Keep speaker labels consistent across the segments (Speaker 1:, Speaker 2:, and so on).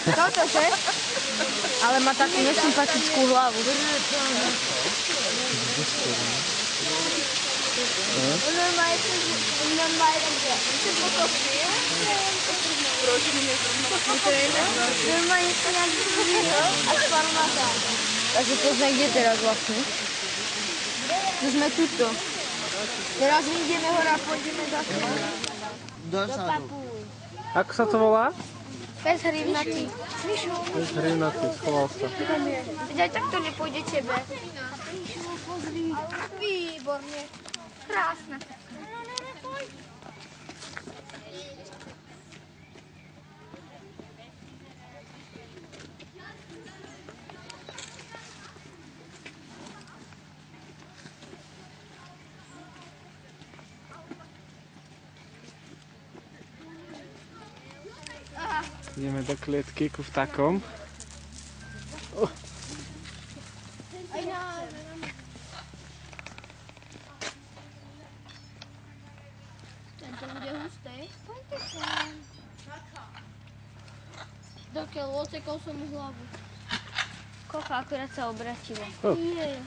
Speaker 1: Toto, že? Ale má takú nesympatickú hlavu. Takže to sme kde teraz vlastne? Tu sme tuto. Teraz vyjdeme hore a pôjdeme zase do Papúj.
Speaker 2: Ako sa to volá?
Speaker 1: Pes hrivnatý.
Speaker 2: Pes hrivnatý, schoval sa.
Speaker 1: Veď aj takto nepôjde tebe. Pozri. Výborne. Krásne.
Speaker 2: Ideme do klietky ku vtákom.
Speaker 1: Tento bude hustý. Poďte sem. Dokiaľ odsekol som mu hlavu. Kocha akurát sa obratila. Nie.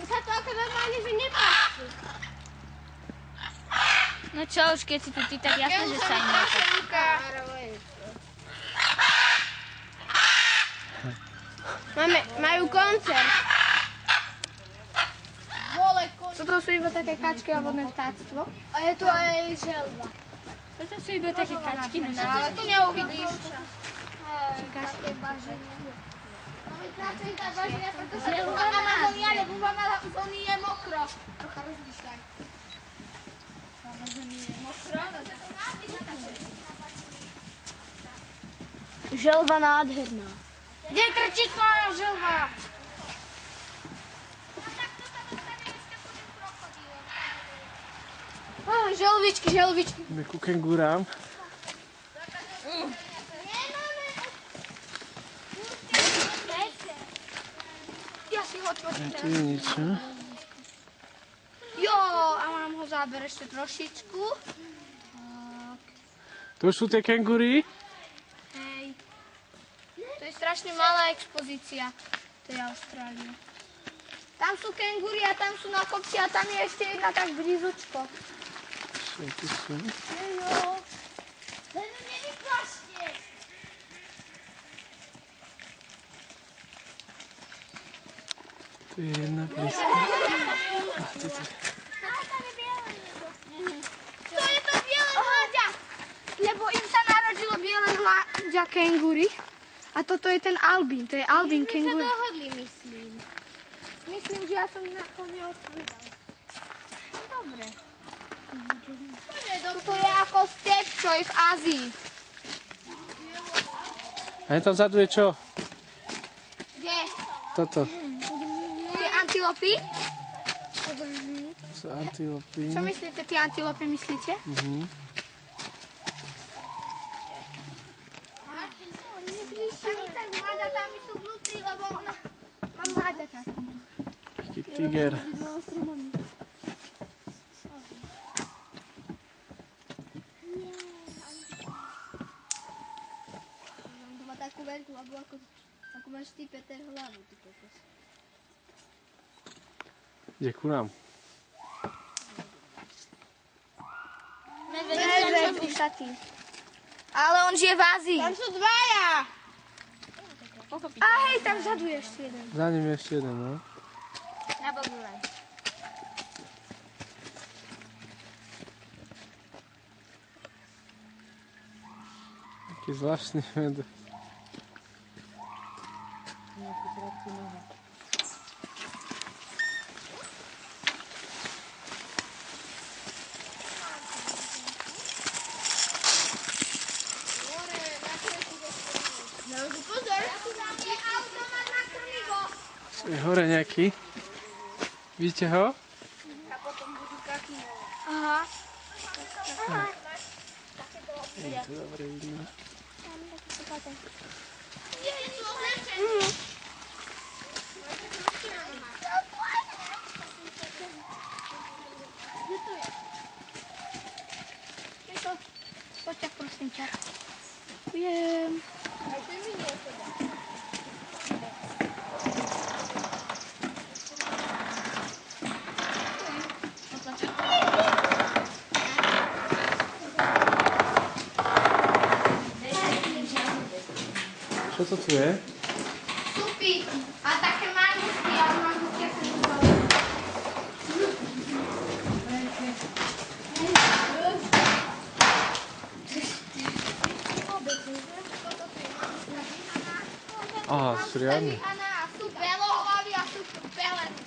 Speaker 1: Sa to ako normálne, že nepáči. No čo už, keď si tu ty, tak jasné, že sa im nepáči. Majú koncert. Toto sú iba také kačky a vodné vtáctvo. A je tu aj želva. Toto sú iba také kačky, no ale tu neuvidíš. Kačky bažiny. Pretože v Amazonii, lebo v Amazonii je mokro. Trocha rozmýšľaj. V Amazonii je mokro, no to je želva nádherná. Kde trčí tvoja želva? Želvičky, želvičky.
Speaker 2: Ideme ku kengurám. Tu je niečo.
Speaker 1: Jo, a mám ho záber ešte trošičku.
Speaker 2: To už sú tie kengury?
Speaker 1: Hej. To je strašne malá expozícia tej Austrálie. Tam sú kengury a tam sú na kopci a tam je ešte jedna tak blízučko.
Speaker 2: Čo tu sú?
Speaker 1: Jo. Len nevyplašte.
Speaker 2: Tu je jedna blízka.
Speaker 1: To je to biele mláďa. Lebo im sa narodilo biele mláďa kengury. A toto je ten albín. To je albín kengury. My sa dohodli, myslím. Myslím, že ja som na to neodpovedal. Dobre. Toto je ako step, čo je v Ázii.
Speaker 2: A tam vzadu je čo?
Speaker 1: Kde?
Speaker 2: Toto.
Speaker 1: Tie antilopy?
Speaker 2: Sú antilopy.
Speaker 1: Čo myslíte, tie antilopy myslíte? Mláďatami sú vnútri, lebo mám mláďata.
Speaker 2: Taký tiger.
Speaker 1: To má takú veľkú, alebo ako máš ty, Peter, hlavu, ty kokos.
Speaker 2: Ide ku nám.
Speaker 1: Medveď ušatý. Ale on žije v Ázii. Tam sú dvaja. A hej, tam vzadu je ešte jeden.
Speaker 2: Za ním je ešte jeden, no.
Speaker 1: Na bobule.
Speaker 2: Taký zvláštny medveď. Je hore nejaký. Vidíte ho?
Speaker 1: A potom budú kaky. Aha.
Speaker 2: Je to dobre vidno.
Speaker 1: Ďakujem.
Speaker 2: Čo to tu je?
Speaker 1: Supy. A také mangusty, ale mangusty ja som nezvala.
Speaker 2: Aha, sú riadne.
Speaker 1: A sú belohlavy a sú peleny.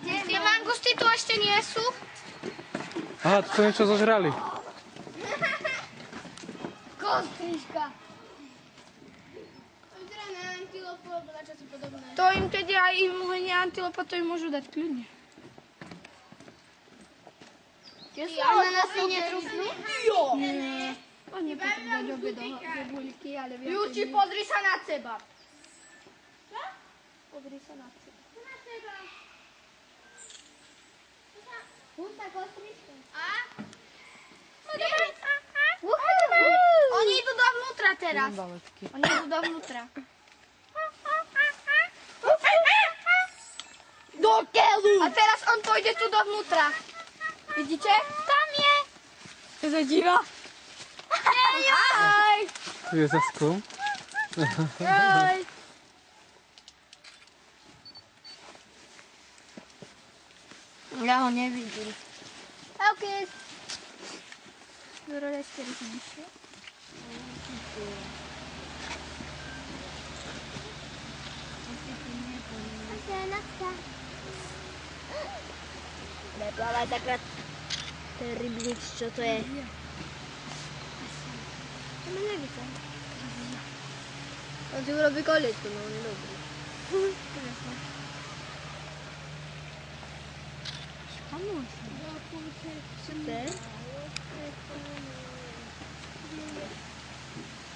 Speaker 1: Tie mangusty tu ešte nie sú.
Speaker 2: Aha, tu niečo zožrali.
Speaker 1: Kostrička. To im keď aj im uhenie antilopa, to im môžu dať kľudne. Ananasy netrúfnú? Jo! Nie. Oni nepotrebujú dať obe do buľky, ale viacej... Júči, pozri sa na seba. Čo? Pozri sa na seba. Na seba. Hustá kostrička. A? Oni idú dovnútra teraz. Oni idú dovnútra. Do keľu! A teraz on pôjde tu dovnútra. Vidíte? Tam je. To sa díva. Jaj!
Speaker 2: Tu je za sklom.
Speaker 1: Jaj! Ja ho nevidím. OK. Dorole 4 ešte.
Speaker 3: Neplávaj takrat ten rybník, čo to je?
Speaker 1: To ma nevíte.
Speaker 3: On si urobí kolečko, no on je dobrý. Super.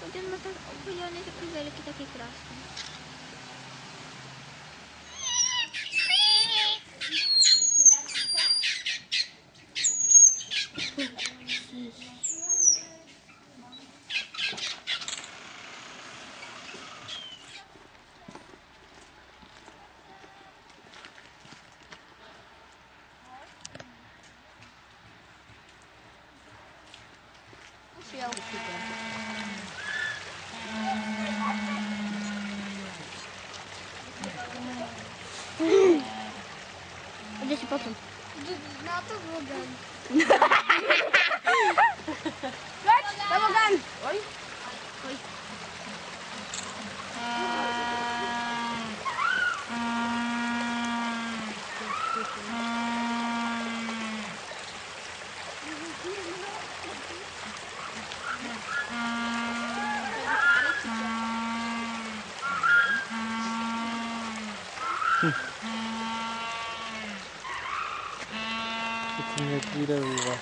Speaker 1: Poďme ma tak opäť, on je taký veľký, taký krásny.
Speaker 3: Kde si potom?
Speaker 1: Na to Bogan.
Speaker 3: Na Bogan! Oj. Oj.
Speaker 2: Tu nie wirewuwa.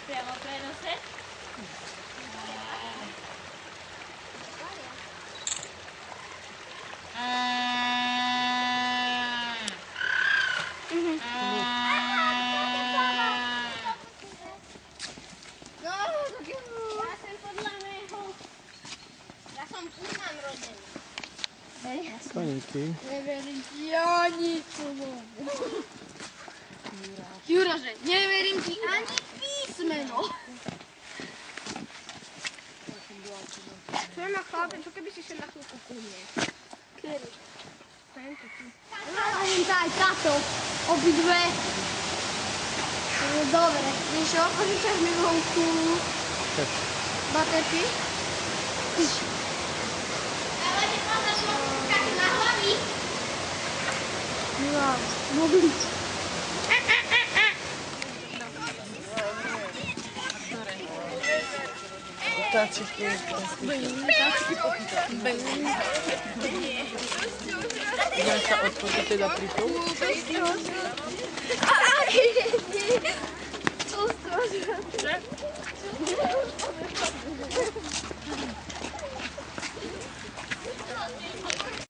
Speaker 3: Priamo prenose?
Speaker 1: No, taký...
Speaker 3: Ja som podľa mého... Ja som Pullman rodený.
Speaker 2: Koníky.
Speaker 1: Neverím ti ani slovo. Juraže, neverím ti ani písmeno. Čo je ma chlapen, čo keby si šiel na chvíľku ku mne? Kedy? Tento tu.
Speaker 3: Len tá aj táto. Obidve.
Speaker 1: Dobre, vieš čo, požičaš mi vonku baterky?
Speaker 3: Ale ty pozor, čo skáču na hlavy.
Speaker 1: Ja, mobil.
Speaker 2: Ptáčiky. Idem sa odpočiť teda pri tom.
Speaker 1: Co?